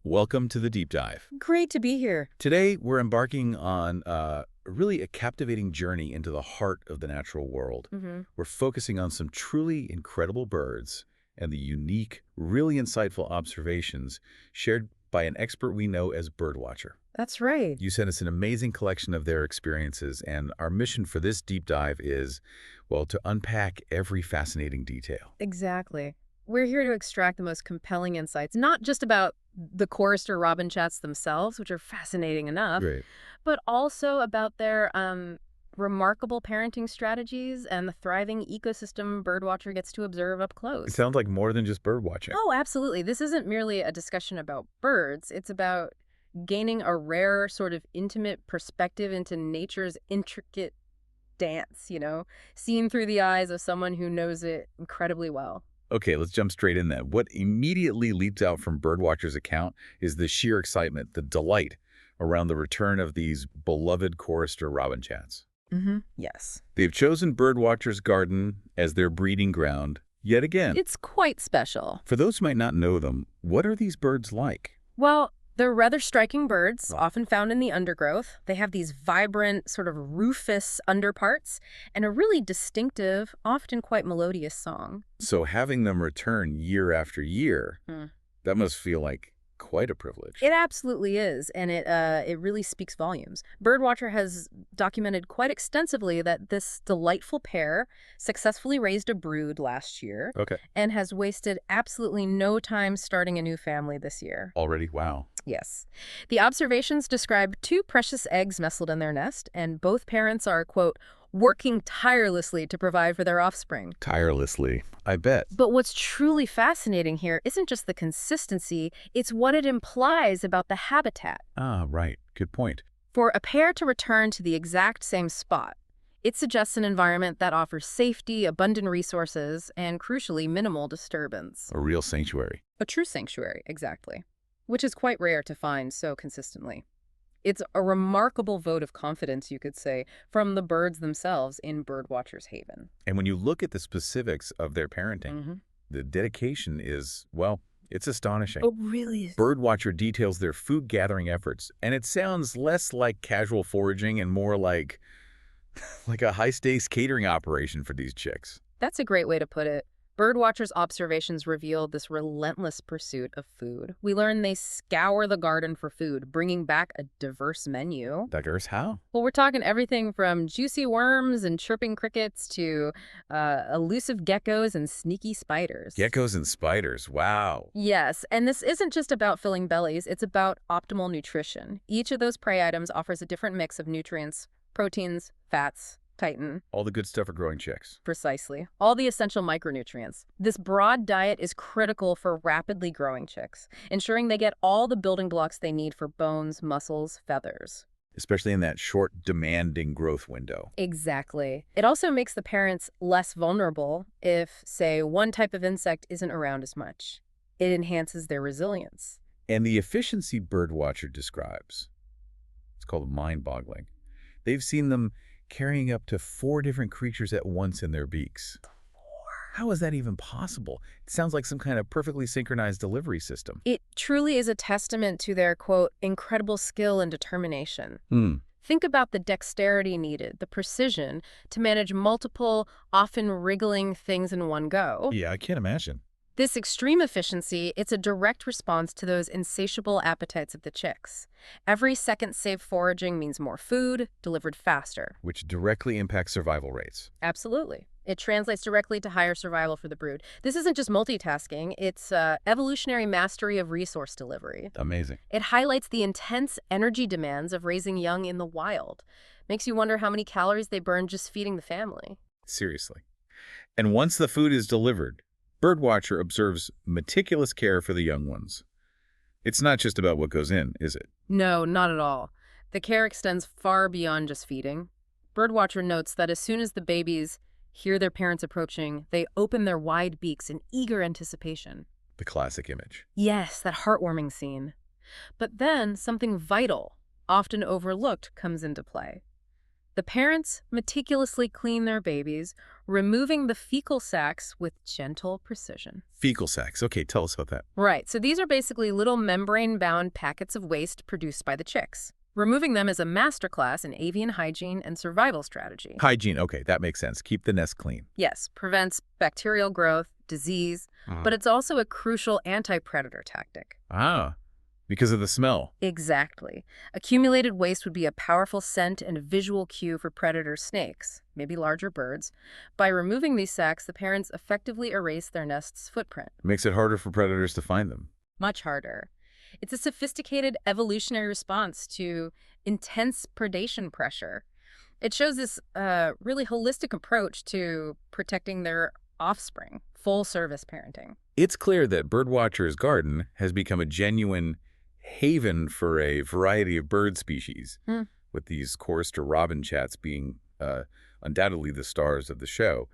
Welcome to the deep dive. Great to be here. Today, we're embarking on really a captivating journey into the heart of the natural world. We're focusing on some truly incredible birds and the unique, really insightful observations shared by an expert we know as Birdwatcher. That's right. You sent us an amazing collection of their experiences, and our mission for this deep dive is, well, to unpack every fascinating detail. Exactly. We're here to extract the most compelling insights, not just about the Chorister Robin-Chats themselves, which are fascinating enough, Great. but also about their remarkable parenting strategies and the thriving ecosystem Birdwatcher gets to observe up close. It sounds like more than just bird watching. Oh, absolutely. This isn't merely a discussion about birds. It's about gaining a rare, sort of intimate perspective into nature's intricate dance, seen through the eyes of someone who knows it incredibly well. Okay, let's jump straight in then. What immediately leaps out from Birdwatcher's account is the sheer excitement, the delight around the return of these beloved Chorister Robin-Chats. Yes. They've chosen Birdwatcher's garden as their breeding ground yet again. It's quite special. For those who might not know them, what are these birds like? Well, they're rather striking birds, often found in the undergrowth. They have these vibrant, sort of rufous underparts and a really distinctive, often quite melodious song. So having them return year after year, that must feel like quite a privilege. It absolutely is, and it really speaks volumes. Birdwatcher has documented quite extensively that this delightful pair successfully raised a brood last year and has wasted absolutely no time starting a new family this year. Already? Wow. Yes. The observations describe 2 precious eggs nestled in their nest, and both parents are, quote, working tirelessly to provide for their offspring. Tirelessly, I bet. But what's truly fascinating here isn't just the consistency, it's what it implies about the habitat. Ah, right. Good point. For a pair to return to the exact same spot, it suggests an environment that offers safety, abundant resources, and crucially, minimal disturbance. A real sanctuary. A true sanctuary, exactly. Which is quite rare to find so consistently. It's a remarkable vote of confidence, you could say, from the birds themselves in Birdwatcher's haven. And when you look at the specifics of their parenting, the dedication is, well, it's astonishing. Oh, really? Birdwatcher details their food gathering efforts, and it sounds less like casual foraging and more like a high-stakes catering operation for these chicks. That's a great way to put it. Birdwatcher's observations revealed this relentless pursuit of food. We learn they scour the garden for food, bringing back a diverse menu. Diverse how? Well, we're talking everything from juicy worms and chirping crickets to elusive geckos and sneaky spiders. Geckos and spiders, wow. Yes, and this isn't just about filling bellies, it's about optimal nutrition. Each of those prey items offers a different mix of nutrients, proteins, fats, chitin. All the good stuff for growing chicks. Precisely. All the essential micronutrients. This broad diet is critical for rapidly growing chicks, ensuring they get all the building blocks they need for bones, muscles, feathers. Especially in that short, demanding growth window. Exactly. It also makes the parents less vulnerable if, say, one type of insect isn't around as much. It enhances their resilience. And the efficiency Birdwatcher describes, it's called mind-boggling. They've seen them carrying up to 4 different creatures at once in their beaks. How is that even possible? It sounds like some kind of perfectly synchronized delivery system. It truly is a testament to their, quote, incredible skill and determination. Think about the dexterity needed, the precision to manage multiple, often wriggling things in one go. Yeah, I can't imagine. This extreme efficiency, it's a direct response to those insatiable appetites of the chicks. Every second saved foraging means more food, delivered faster. Which directly impacts survival rates. Absolutely. It translates directly to higher survival for the brood. This isn't just multitasking, it's evolutionary mastery of resource delivery. Amazing. It highlights the intense energy demands of raising young in the wild. Makes you wonder how many calories they burn just feeding the family. Seriously. And once the food is delivered, Birdwatcher observes meticulous care for the young ones. It's not just about what goes in, is it? No, not at all. The care extends far beyond just feeding. Birdwatcher notes that as soon as the babies hear their parents approaching, they open their wide beaks in eager anticipation. The classic image. Yes, that heartwarming scene. But then something vital, often overlooked, comes into play. The parents meticulously clean their babies, removing the fecal sacs with gentle precision. Fecal sacs. Okay, tell us about that. Right, so these are basically little membrane-bound packets of waste produced by the chicks. Removing them is a masterclass in avian hygiene and survival strategy. Hygiene, okay, that makes sense. Keep the nest clean. Yes, prevents bacterial growth, disease, but it's also a crucial anti-predator tactic. Ah, because of the smell. Exactly. Accumulated waste would be a powerful scent and a visual cue for predator snakes, maybe larger birds. By removing these sacs, the parents effectively erase their nest's footprint. Makes it harder for predators to find them. Much harder. It's a sophisticated evolutionary response to intense predation pressure. It shows this really holistic approach to protecting their offspring, full-service parenting. It's clear that Birdwatcher's garden has become a genuine haven for a variety of bird species, with these Chorister Robin-Chats being undoubtedly the stars of the show.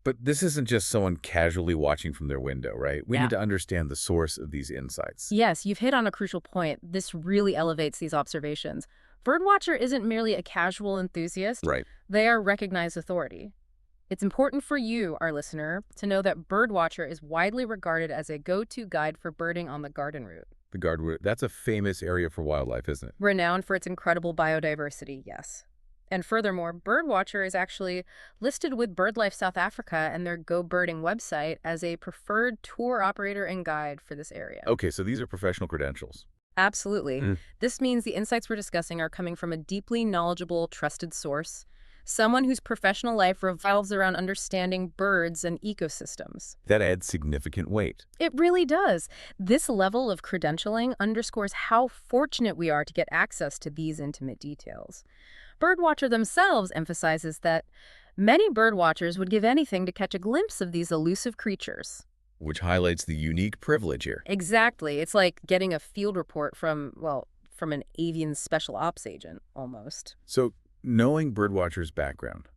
But this isn't just someone casually watching from their window, right? We need to understand the source of these insights. Yes, you've hit on a crucial point. This really elevates these observations. Birdwatcher isn't merely a casual enthusiast. Right. They are recognized authority. It's important for you, our listener, to know that Birdwatcher is widely regarded as a go-to guide for birding on the garden route. The garden route, that's a famous area for wildlife, isn't it? Renowned for its incredible biodiversity, yes. And furthermore, Birdwatcher is actually listed with BirdLife South Africa and their Go Birding website as a preferred tour operator and guide for this area. Okay, so these are professional credentials. Absolutely. This means the insights we're discussing are coming from a deeply knowledgeable, trusted source, someone whose professional life revolves around understanding birds and ecosystems. That adds significant weight. It really does. This level of credentialing underscores how fortunate we are to get access to these intimate details. Birdwatcher themselves emphasizes that many birdwatchers would give anything to catch a glimpse of these elusive creatures. Which highlights the unique privilege here. Exactly. It's like getting a field report from an avian special ops agent, almost. So, knowing Birdwatcher's background,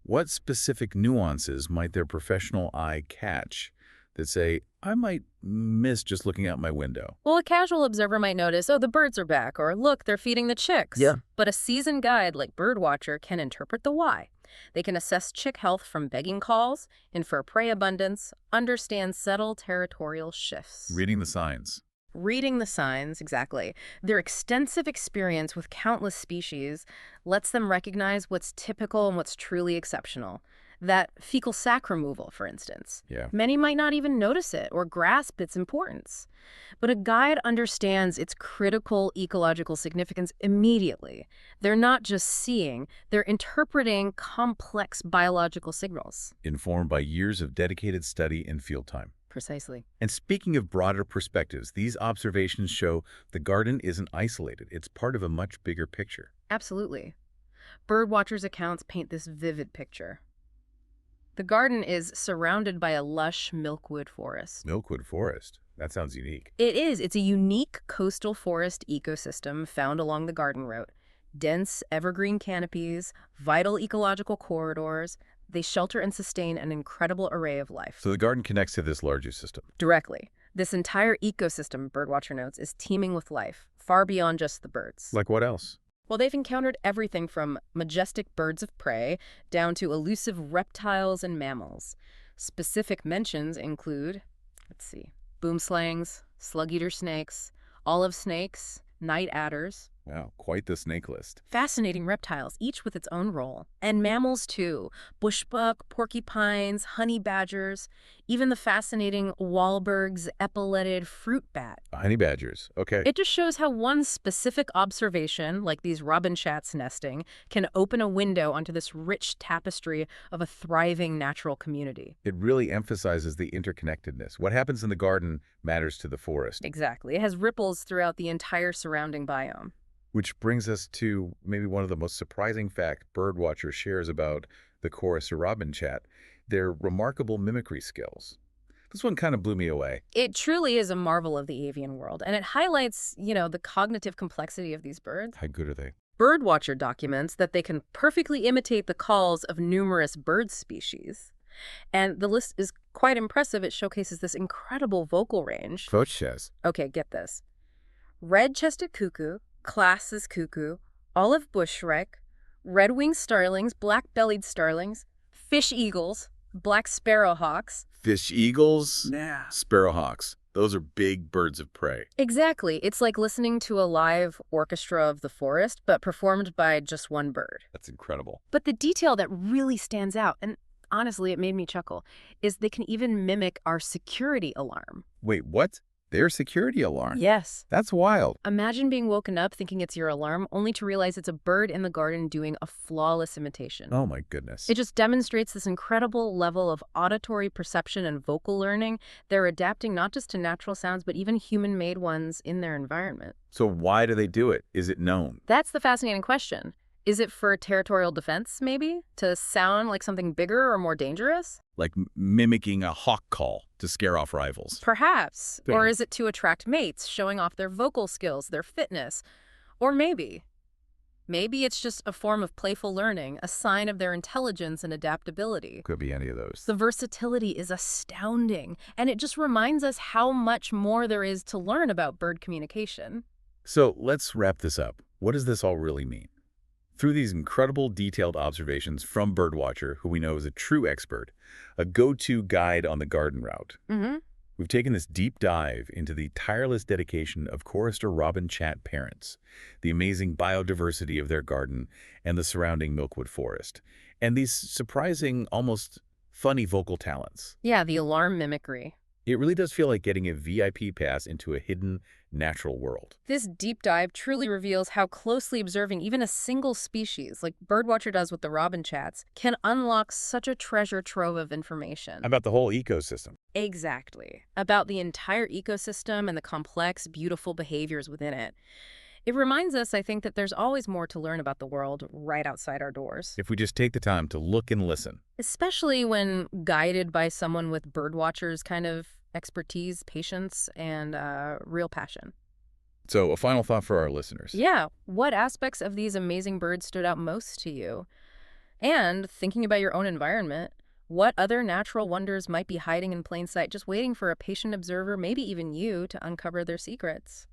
what specific nuances might their professional eye catch that say, I might miss just looking out my window? Well, a casual observer might notice, oh, the birds are back, or look, they're feeding the chicks. Yeah. But a seasoned guide like Birdwatcher can interpret the why. They can assess chick health from begging calls, infer prey abundance, understand subtle territorial shifts. Reading the signs. Reading the signs, exactly. Their extensive experience with countless species lets them recognize what's typical and what's truly exceptional. That fecal sac removal, for instance. Yeah. Many might not even notice it or grasp its importance. But a guide understands its critical ecological significance immediately. They're not just seeing, they're interpreting complex biological signals. Informed by years of dedicated study and field time. Precisely. And speaking of broader perspectives, these observations show the garden isn't isolated. It's part of a much bigger picture. Absolutely. Birdwatchers' accounts paint this vivid picture. The garden is surrounded by a lush milkwood forest. Milkwood forest? That sounds unique. It is. It's a unique coastal forest ecosystem found along the garden route. Dense evergreen canopies, vital ecological corridors. They shelter and sustain an incredible array of life. So the garden connects to this larger system. Directly. This entire ecosystem, Birdwatcher notes, is teeming with life, far beyond just the birds. Like what else? Well, they've encountered everything from majestic birds of prey down to elusive reptiles and mammals. Specific mentions include, Boomslangs, slug-eater snakes, olive snakes, night adders. Wow, quite the snake list. Fascinating reptiles, each with its own role. And mammals, too. Bushbuck, porcupines, honey badgers, even the fascinating Wahlberg's epauletted fruit bat. Honey badgers, okay. It just shows how one specific observation, like these Robin-Chats nesting, can open a window onto this rich tapestry of a thriving natural community. It really emphasizes the interconnectedness. What happens in the garden matters to the forest. Exactly. It has ripples throughout the entire surrounding biome. Which brings us to maybe one of the most surprising facts Birdwatcher shares about the Chorister Robin-Chat, their remarkable mimicry skills. This one kind of blew me away. It truly is a marvel of the avian world, and it highlights, the cognitive complexity of these birds. How good are they? Birdwatcher documents that they can perfectly imitate the calls of numerous bird species. And the list is quite impressive. It showcases this incredible vocal range. Voices. Okay, get this. Red-chested cuckoo, Class's cuckoo, olive bushshrike, red-winged starlings, black-bellied starlings, fish eagles, black sparrowhawks. Fish eagles? Yeah. Sparrowhawks. Those are big birds of prey. Exactly. It's like listening to a live orchestra of the forest, but performed by just one bird. That's incredible. But the detail that really stands out, and honestly, it made me chuckle, is they can even mimic our security alarm. Wait, what? Their security alarm? Yes. That's wild. Imagine being woken up thinking it's your alarm, only to realize it's a bird in the garden doing a flawless imitation. Oh my goodness. It just demonstrates this incredible level of auditory perception and vocal learning. They're adapting not just to natural sounds, but even human-made ones in their environment. So why do they do it? Is it known? That's the fascinating question. Is it for territorial defense, maybe? To sound like something bigger or more dangerous? Like mimicking a hawk call to scare off rivals. Perhaps. Yeah. Or is it to attract mates, showing off their vocal skills, their fitness? Or maybe it's just a form of playful learning, a sign of their intelligence and adaptability. Could be any of those. The versatility is astounding, and it just reminds us how much more there is to learn about bird communication. So let's wrap this up. What does this all really mean? Through these incredible detailed observations from Birdwatcher, who we know is a true expert, a go-to guide on the garden route, we've taken this deep dive into the tireless dedication of Chorister Robin-Chat parents, the amazing biodiversity of their garden and the surrounding milkwood forest, and these surprising, almost funny vocal talents. Yeah, the alarm mimicry. It really does feel like getting a VIP pass into a hidden, natural world. This deep dive truly reveals how closely observing even a single species, like Birdwatcher does with the Robin-Chats, can unlock such a treasure trove of information. About the whole ecosystem. Exactly. About the entire ecosystem and the complex, beautiful behaviors within it. It reminds us, I think, that there's always more to learn about the world right outside our doors. If we just take the time to look and listen. Especially when guided by someone with Birdwatcher's kind of expertise, patience, and real passion. So, a final thought for our listeners. Yeah. What aspects of these amazing birds stood out most to you? And thinking about your own environment, what other natural wonders might be hiding in plain sight, just waiting for a patient observer, maybe even you, to uncover their secrets?